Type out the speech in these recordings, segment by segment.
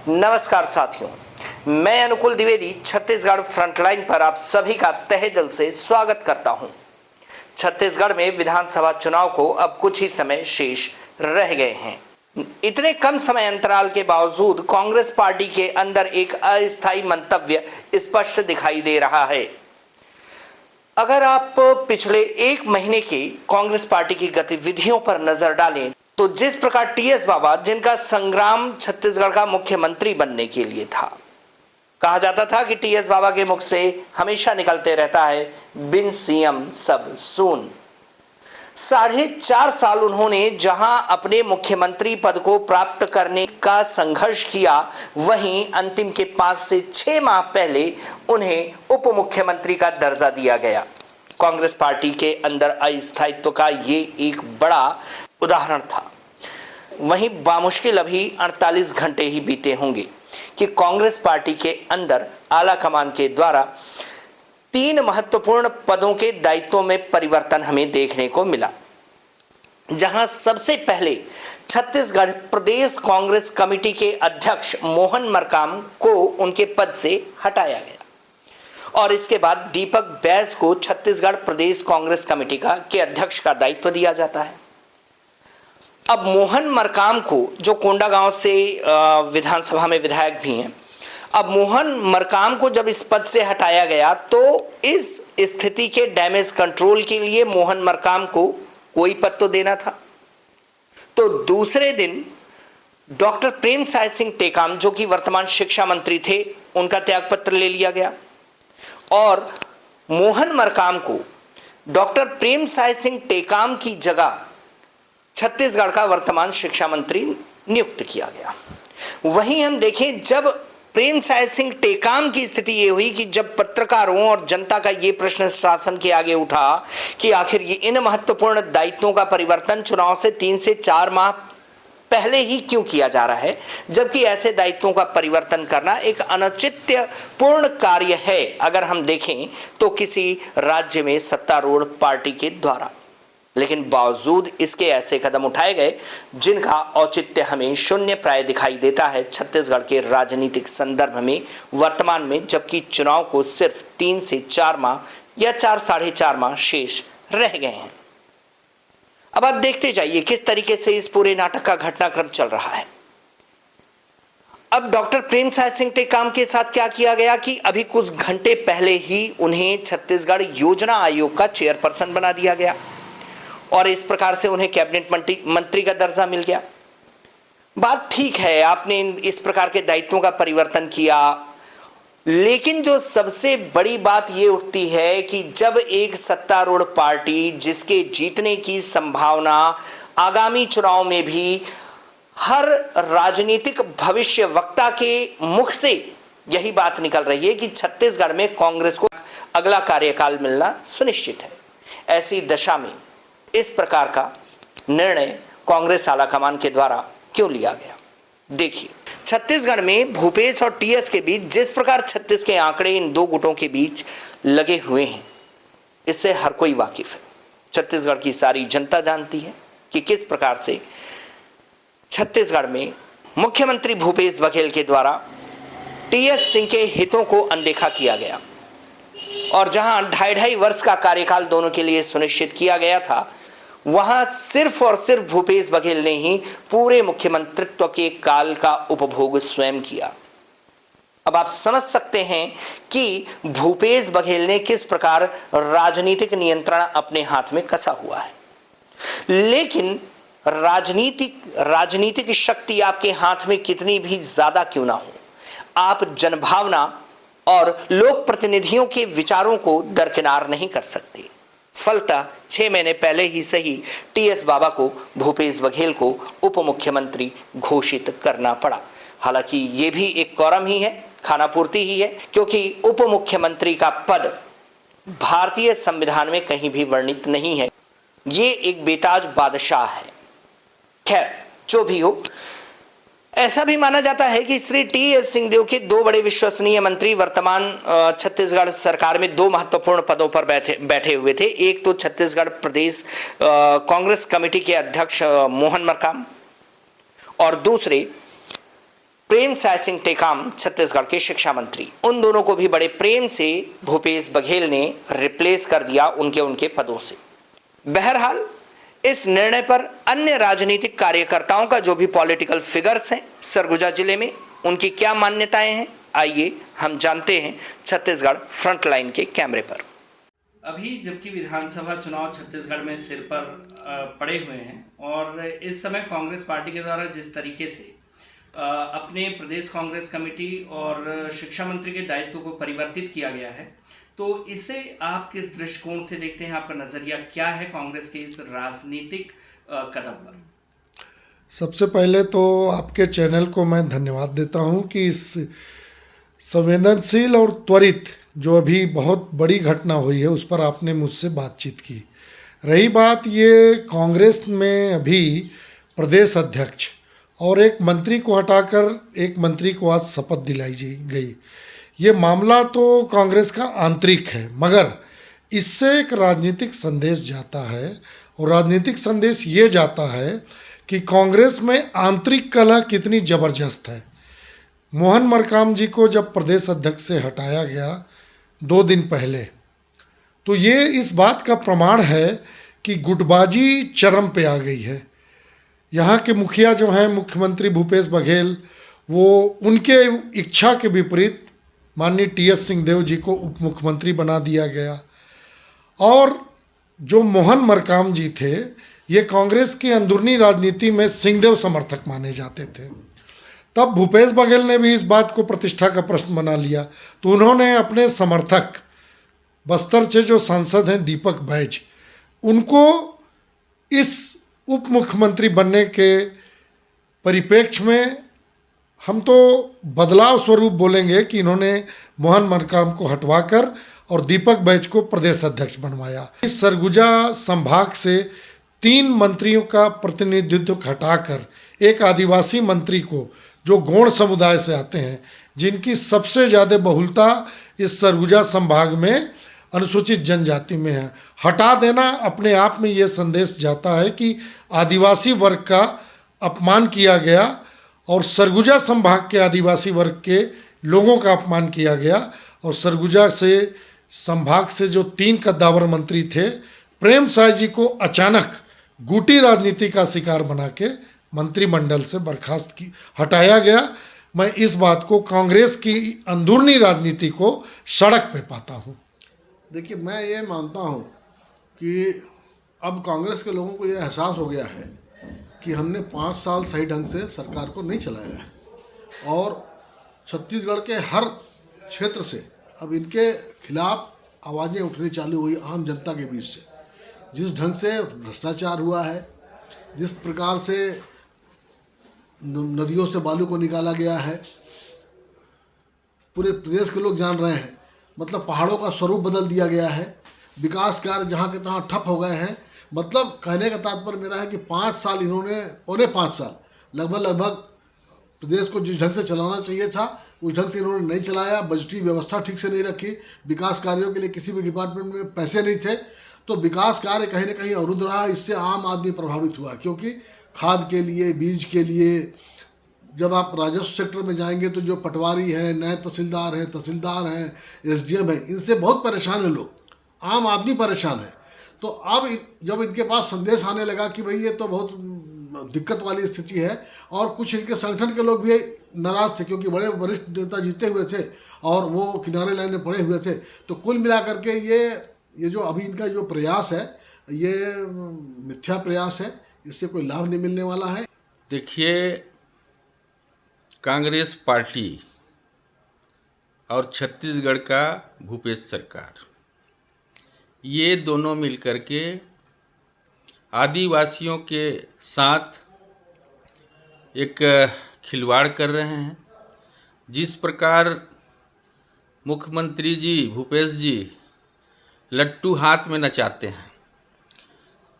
नमस्कार साथियों, मैं अनुकूल द्विवेदी छत्तीसगढ़ फ्रंटलाइन पर आप सभी का तहे दिल से स्वागत करता हूं। छत्तीसगढ़ में विधानसभा चुनाव को अब कुछ ही समय शेष रह गए हैं। इतने कम समय अंतराल के बावजूद कांग्रेस पार्टी के अंदर एक अस्थायी मंतव्य स्पष्ट दिखाई दे रहा है। अगर आप पिछले एक महीने की कांग्रेस पार्टी की गतिविधियों पर नजर डालें तो जिस प्रकार टीएस बाबा, जिनका संग्राम छत्तीसगढ़ का मुख्यमंत्री बनने के लिए था, कहा जाता था कि टीएस बाबा के मुख से हमेशा निकलते रहता है बिन सीएम सब सून। 4.5 साल उन्होंने जहां अपने मुख्यमंत्री पद को प्राप्त करने का संघर्ष किया, वहीं अंतिम के 5 से 6 माह पहले उन्हें उप मुख्यमंत्री का दर्जा दिया गया। कांग्रेस पार्टी के अंदर अस्थायित्व का ये एक बड़ा उदाहरण था। वहीं बामुश्किल अभी 48 घंटे ही बीते होंगे कि कांग्रेस पार्टी के अंदर आला कमान के द्वारा 3 महत्वपूर्ण पदों के दायित्वों में परिवर्तन हमें देखने को मिला, जहां सबसे पहले छत्तीसगढ़ प्रदेश कांग्रेस कमेटी के अध्यक्ष मोहन मरकाम को उनके पद से हटाया गया और इसके बाद दीपक बैज को छत्तीसगढ़ प्रदेश कांग्रेस कमेटी के अध्यक्ष का दायित्व दिया जाता है। अब मोहन मरकाम को, जो कोंडागांव से विधानसभा में विधायक भी हैं, अब मोहन मरकाम को जब इस पद से हटाया गया तो इस स्थिति के डैमेज कंट्रोल के लिए मोहन मरकाम को कोई पद तो देना था। तो दूसरे दिन डॉक्टर प्रेमसाय सिंह टेकाम, जो कि वर्तमान शिक्षा मंत्री थे, उनका त्यागपत्र ले लिया गया और मोहन मरकाम को डॉक्टर प्रेमसाय सिंह टेकाम की जगह छत्तीसगढ़ का वर्तमान शिक्षा मंत्री नियुक्त किया गया। वहीं हम देखें, जब प्रेमसाय सिंह टेकाम की स्थिति ये हुई कि जब पत्रकारों और जनता का ये प्रश्न शासन के आगे उठा कि आखिर ये इन महत्वपूर्ण दायित्वों का परिवर्तन चुनाव से 3 से 4 माह पहले ही क्यों किया जा रहा है, जबकि ऐसे दायित्वों का परिवर्तन करना एक अनौचित्यपूर्ण कार्य है अगर हम देखें तो किसी राज्य में सत्तारूढ़ पार्टी के द्वारा। लेकिन बावजूद इसके ऐसे कदम उठाए गए जिनका औचित्य हमें शून्य प्राय दिखाई देता है छत्तीसगढ़ के राजनीतिक संदर्भ में वर्तमान में, जबकि चुनाव को सिर्फ 3 से 4 माह या 4 साढ़े 4 माह शेष रह गए हैं। अब आप देखते जाइए किस तरीके से इस पूरे नाटक का घटनाक्रम चल रहा है। अब डॉक्टर प्रेमसाय सिंह टेकाम के साथ क्या किया गया कि अभी कुछ घंटे पहले ही उन्हें छत्तीसगढ़ योजना आयोग का चेयरपर्सन बना दिया गया और इस प्रकार से उन्हें कैबिनेट मंत्री का दर्जा मिल गया। बात ठीक है, आपने इस प्रकार के दायित्वों का परिवर्तन किया, लेकिन जो सबसे बड़ी बात ये उठती है कि जब एक सत्तारूढ़ पार्टी, जिसके जीतने की संभावना आगामी चुनाव में भी हर राजनीतिक भविष्यवक्ता के मुख से यही बात निकल रही है कि छत्तीसगढ़ में कांग्रेस को अगला कार्यकाल मिलना सुनिश्चित है, ऐसी दशा में इस प्रकार का निर्णय कांग्रेस आलाकमान के द्वारा क्यों लिया गया। देखिए, छत्तीसगढ़ में भूपेश और टीएस के बीच जिस प्रकार 36 के आंकड़े इन 2 गुटों के बीच लगे हुए हैं, इससे हर कोई वाकिफ है। छत्तीसगढ़ की सारी जनता जानती है कि किस प्रकार से छत्तीसगढ़ में मुख्यमंत्री भूपेश बघेल के द्वारा टीएस सिंह के हितों को अनदेखा किया गया और जहां 2.5 वर्ष का कार्यकाल दोनों के लिए सुनिश्चित किया गया था, वहां सिर्फ और सिर्फ भूपेश बघेल ने ही पूरे मुख्यमंत्रित्व के काल का उपभोग स्वयं किया। अब आप समझ सकते हैं कि भूपेश बघेल ने किस प्रकार राजनीतिक नियंत्रण अपने हाथ में कसा हुआ है। लेकिन राजनीतिक शक्ति आपके हाथ में कितनी भी ज्यादा क्यों ना हो, आप जनभावना और लोक प्रतिनिधियों के विचारों को दरकिनार नहीं कर सकते। फलतः 6 महीने पहले ही सही टीएस बाबा को भूपेश बघेल को उप मुख्यमंत्री घोषित करना पड़ा। हालांकि ये भी एक कौरम ही है, खानापूर्ति ही है, क्योंकि उप मुख्यमंत्री का पद भारतीय संविधान में कहीं भी वर्णित नहीं है। ये एक बेताज बादशाह है। खैर, जो भी हो, ऐसा भी माना जाता है कि श्री टी.एस. सिंहदेव के 2 बड़े विश्वसनीय मंत्री वर्तमान छत्तीसगढ़ सरकार में 2 महत्वपूर्ण पदों पर बैठे हुए थे। एक तो छत्तीसगढ़ प्रदेश कांग्रेस कमेटी के अध्यक्ष मोहन मरकाम और दूसरे प्रेमसाय सिंह टेकाम छत्तीसगढ़ के शिक्षा मंत्री, उन दोनों को भी बड़े प्रेम से भूपेश बघेल ने रिप्लेस कर दिया उनके पदों से। बहरहाल इस निर्णय पर अन्य राजनीतिक कार्यकर्ताओं का, जो भी पॉलिटिकल फिगर्स हैं सरगुजा जिले में, उनकी क्या मान्यताएं हैं, आइए हम जानते हैं छत्तीसगढ़ फ्रंटलाइन के कैमरे पर। अभी जबकि विधानसभा चुनाव छत्तीसगढ़ में सिर पर पड़े हुए हैं और इस समय कांग्रेस पार्टी के द्वारा जिस तरीके से अपने प्रदेश कांग्रेस कमेटी और शिक्षा मंत्री के दायित्व को परिवर्तित किया गया है, तो इसे आप किस दृष्टिकोण से देखते हैं? आपका नजरिया क्या है कांग्रेस के इस राजनीतिक कदम पर? सबसे पहले तो आपके चैनल को मैं धन्यवाद देता हूं कि इस संवेदनशील और त्वरित जो अभी बहुत बड़ी घटना हुई है उस पर आपने मुझसे बातचीत की। रही बात ये कांग्रेस में अभी प्रदेश अध्यक्ष और एक मंत्री को हटाकर एक मंत्री को आज शपथ दिलाई गई, ये मामला तो कांग्रेस का आंतरिक है, मगर इससे एक राजनीतिक संदेश जाता है और राजनीतिक संदेश ये जाता है कि कांग्रेस में आंतरिक कलह कितनी ज़बरदस्त है। मोहन मरकाम जी को जब प्रदेश अध्यक्ष से हटाया गया 2 दिन पहले, तो ये इस बात का प्रमाण है कि गुटबाजी चरम पे आ गई है। यहाँ के मुखिया जो हैं मुख्यमंत्री भूपेश बघेल, वो उनके इच्छा के विपरीत माननीय टी.एस. सिंहदेव जी को उप मुख्यमंत्री बना दिया गया और जो मोहन मरकाम जी थे ये कांग्रेस की अंदरूनी राजनीति में सिंहदेव समर्थक माने जाते थे। तब भूपेश बघेल ने भी इस बात को प्रतिष्ठा का प्रश्न बना लिया, तो उन्होंने अपने समर्थक बस्तर से जो सांसद हैं दीपक बैज, उनको इस उप मुख्यमंत्री बनने के परिप्रेक्ष्य में हम तो बदलाव स्वरूप बोलेंगे कि इन्होंने मोहन मरकाम को हटवाकर और दीपक बैज को प्रदेश अध्यक्ष बनवाया। इस सरगुजा संभाग से 3 मंत्रियों का प्रतिनिधित्व हटाकर एक आदिवासी मंत्री को, जो गौड़ समुदाय से आते हैं, जिनकी सबसे ज़्यादा बहुलता इस सरगुजा संभाग में अनुसूचित जनजाति में है, हटा देना अपने आप में ये संदेश जाता है कि आदिवासी वर्ग का अपमान किया गया और सरगुजा संभाग के आदिवासी वर्ग के लोगों का अपमान किया गया। और सरगुजा से संभाग से जो 3 कद्दावर मंत्री थे, प्रेमसाय जी को अचानक गुटी राजनीति का शिकार बना के मंत्रिमंडल से बर्खास्त हटाया गया। मैं इस बात को कांग्रेस की अंदरूनी राजनीति को सड़क पे पाता हूँ। देखिए, मैं ये मानता हूँ कि अब कांग्रेस के लोगों को ये एहसास हो गया है कि हमने 5 साल सही ढंग से सरकार को नहीं चलाया है और छत्तीसगढ़ के हर क्षेत्र से अब इनके खिलाफ आवाज़ें उठनी चालू हुई आम जनता के बीच से। जिस ढंग से भ्रष्टाचार हुआ है, जिस प्रकार से नदियों से बालू को निकाला गया है, पूरे प्रदेश के लोग जान रहे हैं। मतलब पहाड़ों का स्वरूप बदल दिया गया है, विकास कार्य जहाँ के तहाँ ठप हो गए हैं। मतलब कहने का तात्पर्य मेरा है कि 5 साल इन्होंने, पौने 5 साल लगभग प्रदेश को जिस ढंग से चलाना चाहिए था उस ढंग से इन्होंने नहीं चलाया। बजटीय व्यवस्था ठीक से नहीं रखी, विकास कार्यों के लिए किसी भी डिपार्टमेंट में पैसे नहीं थे, तो विकास कार्य कहीं ना कहीं अवरुद्ध रहा। इससे आम आदमी प्रभावित हुआ, क्योंकि खाद के लिए, बीज के लिए जब आप राजस्व सेक्टर में जाएंगे तो जो पटवारी हैं, नए तहसीलदार हैं, एसडीएम हैं, इनसे बहुत परेशान हैं लोग, आम आदमी परेशान है। तो अब जब इनके पास संदेश आने लगा कि भाई ये तो बहुत दिक्कत वाली स्थिति है, और कुछ इनके संगठन के लोग भी नाराज़ थे क्योंकि बड़े वरिष्ठ नेता जीते हुए थे और वो किनारे लाइन में पड़े हुए थे। तो कुल मिलाकर के ये जो अभी इनका जो प्रयास है ये मिथ्या प्रयास है, इससे कोई लाभ नहीं मिलने वाला है। देखिए, कांग्रेस पार्टी और छत्तीसगढ़ का भूपेश सरकार, ये दोनों मिलकर के आदिवासियों के साथ एक खिलवाड़ कर रहे हैं। जिस प्रकार मुख्यमंत्री जी भूपेश जी लट्टू हाथ में नचाते हैं,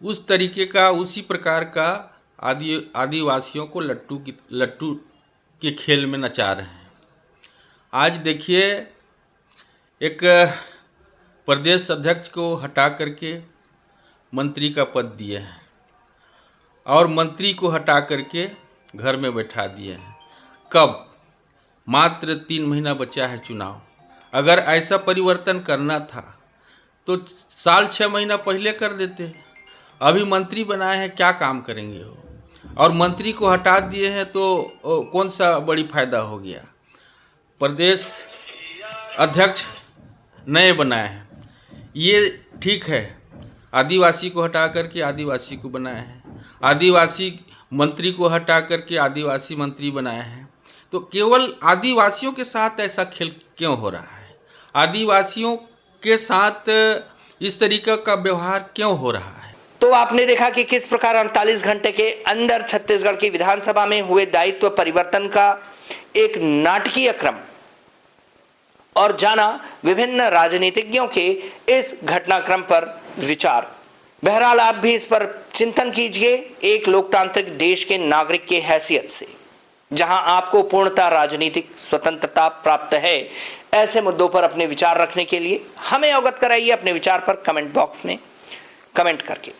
उस तरीके का, उसी प्रकार का आदिवासियों को लट्टू के खेल में नचा रहे हैं। आज देखिए, एक प्रदेश अध्यक्ष को हटा करके मंत्री का पद दिए हैं और मंत्री को हटा करके घर में बैठा दिए हैं। कब? मात्र 3 महीना बचा है चुनाव। अगर ऐसा परिवर्तन करना था तो साल 6 महीना पहले कर देते। अभी मंत्री बनाए हैं, क्या काम करेंगे वो? और मंत्री को हटा दिए हैं तो कौन सा बड़ी फायदा हो गया। प्रदेश अध्यक्ष नए बनाए हैं, ये ठीक है। आदिवासी को हटा करके आदिवासी को बनाए हैं, आदिवासी मंत्री को हटा करके आदिवासी मंत्री बनाए हैं। तो केवल आदिवासियों के साथ ऐसा खेल क्यों हो रहा है? आदिवासियों के साथ इस तरीके का व्यवहार क्यों हो रहा है? तो आपने देखा कि किस प्रकार 48 घंटे के अंदर छत्तीसगढ़ की विधानसभा में हुए दायित्व परिवर्तन का एक नाटकीय क्रम, और जाना विभिन्न राजनीतिज्ञों के इस घटनाक्रम पर विचार। बहरहाल आप भी इस पर चिंतन कीजिए एक लोकतांत्रिक देश के नागरिक की हैसियत से, जहां आपको पूर्णतः राजनीतिक स्वतंत्रता प्राप्त है। ऐसे मुद्दों पर अपने विचार रखने के लिए हमें अवगत कराइए अपने विचार पर कमेंट बॉक्स में कमेंट करके।